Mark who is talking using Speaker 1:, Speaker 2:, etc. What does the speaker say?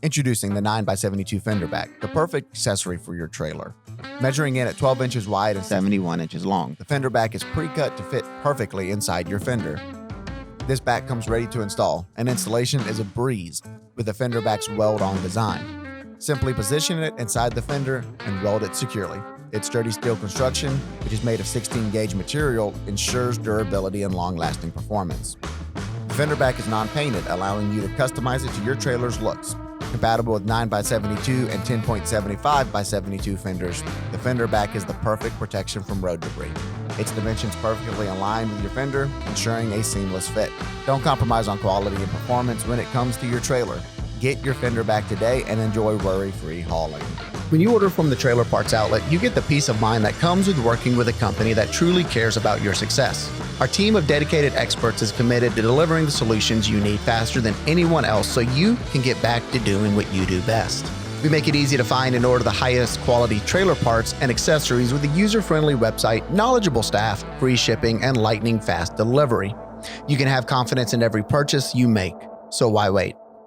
Speaker 1: Introducing the 9x72 Fender Back, the perfect accessory for your trailer. Measuring in at 12 inches wide and 71 inches long, the Fender Back is pre-cut to fit perfectly inside your fender. This back comes ready to install, and installation is a breeze with the Fender Back's Weld-On design. Simply position it inside the fender and weld it securely. Its sturdy steel construction, which is made of 16-gauge material, ensures durability and long-lasting performance. The Fender Back is non-painted, allowing you to customize it to your trailer's looks. Compatible with 9x72 and 10.75x72 fenders, the Fender Back is the perfect protection from road debris. Its dimensions perfectly aligned with your fender, ensuring a seamless fit. Don't compromise on quality and performance when it comes to your trailer. Get your Fender Back today and enjoy worry-free hauling. When you order from the Trailer Parts Outlet, you get the peace of mind that comes with working with a company that truly cares about your success. Our team of dedicated experts is committed to delivering the solutions you need faster than anyone else so you can get back to doing what you do best. We make it easy to find and order the highest quality trailer parts and accessories with a user-friendly website, knowledgeable staff, free shipping, and lightning-fast delivery. You can have confidence in every purchase you make, so why wait?